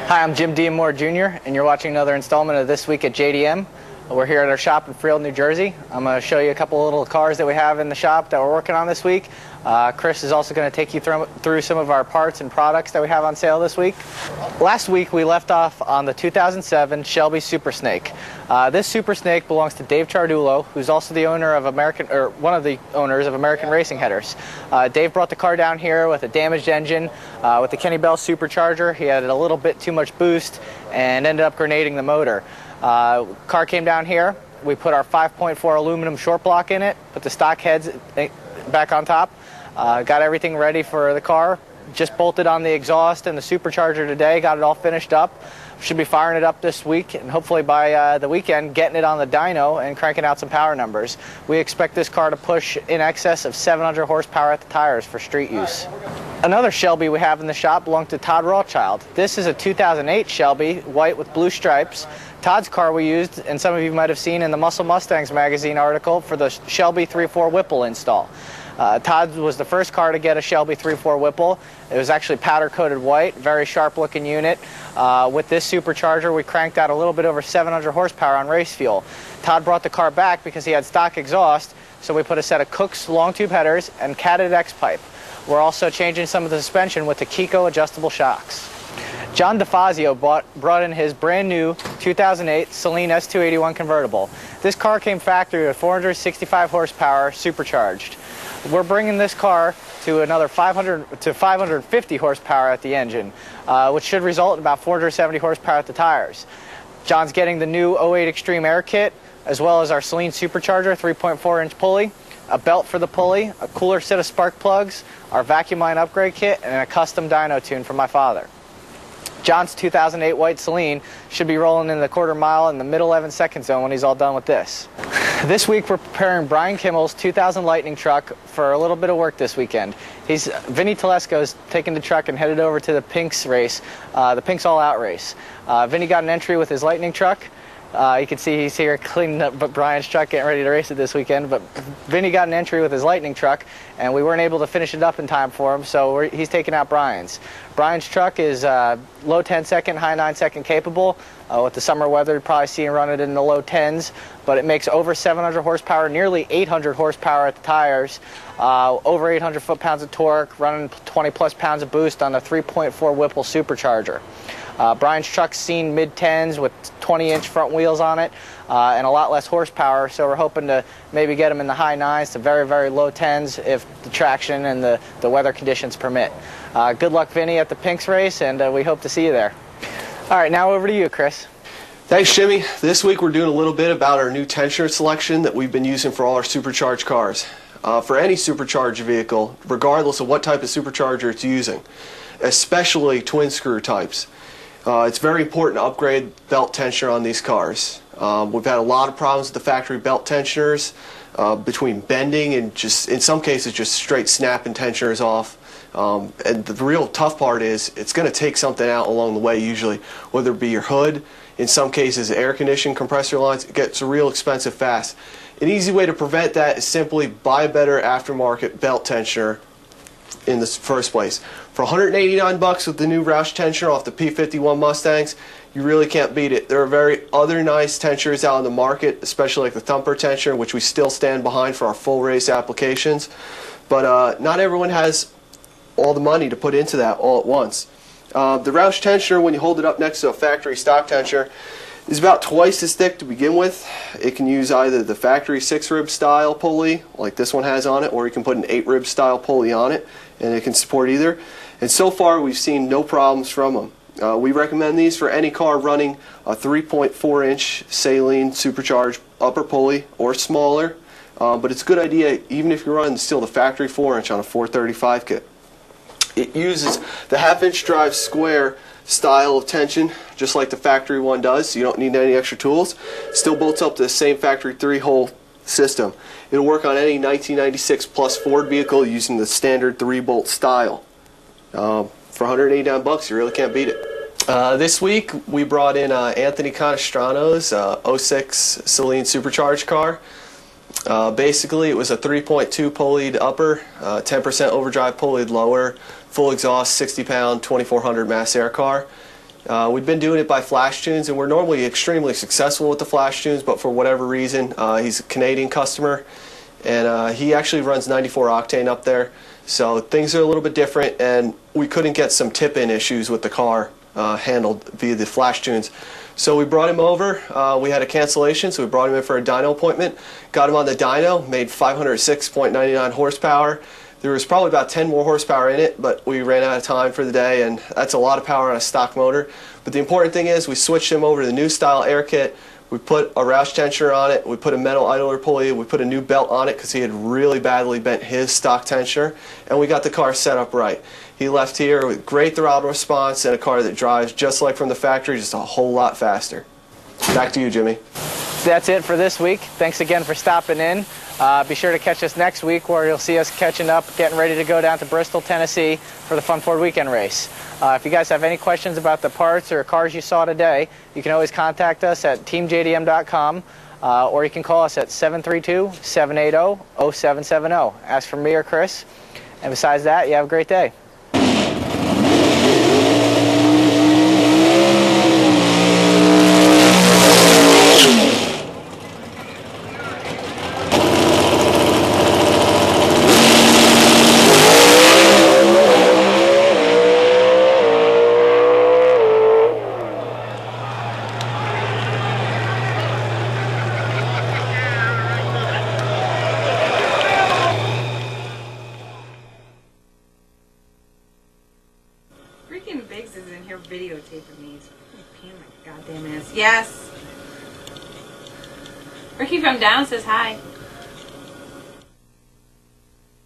Hi, I'm Jim D. Moore Jr., and you're watching another installment of This Week at JDM. We're here at our shop in Freehold, New Jersey. I'm going to show you a couple of little cars that we have in the shop that we're working on this week. Chris is also going to take you through some of our parts and products that we have on sale this week. Last week we left off on the 2007 Shelby Super Snake. This Super Snake belongs to Dave Chardulo, who's also the owner of one of the owners of American Racing Headers. Dave brought the car down here with a damaged engine with the Kenny Bell supercharger. He had a little bit too much boost and ended up grenading the motor. Car came down here. We put our 5.4 aluminum short block in it, put the stock heads back on top, got everything ready for the car, just bolted on the exhaust and the supercharger today, got it all finished up. Should be firing it up this week, and hopefully by the weekend getting it on the dyno and cranking out some power numbers. We expect this car to push in excess of 700 horsepower at the tires for street use. Another Shelby we have in the shop belonged to Todd Rothschild. This is a 2008 Shelby, white with blue stripes. Todd's car we used, and some of you might have seen in the Muscle Mustangs magazine article, for the Shelby 3.4 Whipple install. Todd was the first car to get a Shelby 3.4 Whipple. It was actually powder-coated white, very sharp-looking unit. With this supercharger, we cranked out a little bit over 700 horsepower on race fuel. Todd brought the car back because he had stock exhaust, so we put a set of Cook's long tube headers and catted X pipe. We're also changing some of the suspension with the Kiko adjustable shocks. John DeFazio brought in his brand new 2008 Saleen S281 convertible. This car came factory with 465 horsepower supercharged. We're bringing this car to another 500 to 550 horsepower at the engine, which should result in about 470 horsepower at the tires. John's getting the new 08 Extreme Air Kit, as well as our Saleen supercharger 3.4-inch pulley, a belt for the pulley, a cooler set of spark plugs, our vacuum line upgrade kit, and a custom dyno tune for my father. John's 2008 white Saleen should be rolling in the quarter mile in the mid-11-second zone when he's all done with this. This week we're preparing Brian Kimmel's 2000 Lightning truck for a little bit of work this weekend. Vinny Telesco's taking the truck and headed over to the Pinks race, the Pinks All Out race. Vinny got an entry with his Lightning truck. You can see he's here cleaning up Brian's truck, getting ready to race it this weekend. But Vinny got an entry with his Lightning truck, and we weren't able to finish it up in time for him, so he's taking out Brian's. Brian's truck is low 10-second, high 9-second capable. With the summer weather, you'll probably see him run it in the low 10s, but it makes over 700 horsepower, nearly 800 horsepower at the tires, over 800 foot-pounds of torque, running 20-plus pounds of boost on a 3.4 Whipple supercharger. Brian's truck's seen mid-10s with 20-inch front wheels on it and a lot less horsepower, so we're hoping to maybe get him in the high 9s to very, very low 10s if the traction and the weather conditions permit. Good luck, Vinny, at the Pinks race, and we hope to see you there. All right, now over to you, Chris. Thanks, Jimmy. This week we're doing a little bit about our new tensioner selection that we've been using for all our supercharged cars. For any supercharged vehicle, regardless of what type of supercharger it's using, especially twin screw types. It's very important to upgrade belt tensioner on these cars. We've had a lot of problems with the factory belt tensioners between bending and just, in some cases, just straight snapping tensioners off. And the real tough part is it's going to take something out along the way usually, whether it be your hood, in some cases air conditioning compressor lines. It gets real expensive fast. An easy way to prevent that is simply buy a better aftermarket belt tensioner in the first place. For $189 with the new Roush tensioner off the P51 Mustangs, you really can't beat it. There are very other nice tensioners out in the market, especially like the Thumper tensioner, which we still stand behind for our full race applications. But not everyone has all the money to put into that all at once. The Roush tensioner, when you hold it up next to a factory stock tensioner, is about twice as thick to begin with. It can use either the factory 6-rib style pulley, like this one has on it, or you can put an 8-rib style pulley on it, and it can support either. And so far we've seen no problems from them. We recommend these for any car running a 3.4-inch Saleen supercharged upper pulley or smaller, but it's a good idea even if you're running still the factory 4-inch on a 435 kit. It uses the 1/2-inch drive square style of tension, just like the factory one does, so you don't need any extra tools. It still bolts up to the same factory 3-hole system. It'll work on any 1996 plus Ford vehicle using the standard 3-bolt style. For $189, you really can't beat it. This week we brought in Anthony Conestrano's 06 Saleen supercharged car. Basically it was a 3.2 pulleyed upper, 10% overdrive pulleyed lower, full exhaust, 60-pound, 2400 mass air car. We've been doing it by flash tunes, and we're normally extremely successful with the flash tunes, but for whatever reason, he's a Canadian customer, and he actually runs 94 octane up there, so things are a little bit different, and we couldn't get some tip-in issues with the car handled via the flash tunes. So we brought him over. We had a cancellation, so we brought him in for a dyno appointment, got him on the dyno, made 506.99 horsepower. There was probably about 10 more horsepower in it, but we ran out of time for the day, and that's a lot of power on a stock motor. But the important thing is we switched him over to the new style air kit. We put a Roush tensioner on it, we put a metal idler pulley, we put a new belt on it because he had really badly bent his stock tensioner, and we got the car set up right. He left here with great throttle response and a car that drives just like from the factory, just a whole lot faster. Back to you, Jimmy. That's it for this week. Thanks again for stopping in. Be sure to catch us next week where you'll see us catching up, getting ready to go down to Bristol, Tennessee for the Fun Ford Weekend Race. If you guys have any questions about the parts or cars you saw today, you can always contact us at teamjdm.com or you can call us at 732-780-0770. Ask for me or Chris. And besides that, you have a great day. Freaking Biggs is in here videotaping me. He's a pain in my goddamn ass. Yes! Ricky from down says hi.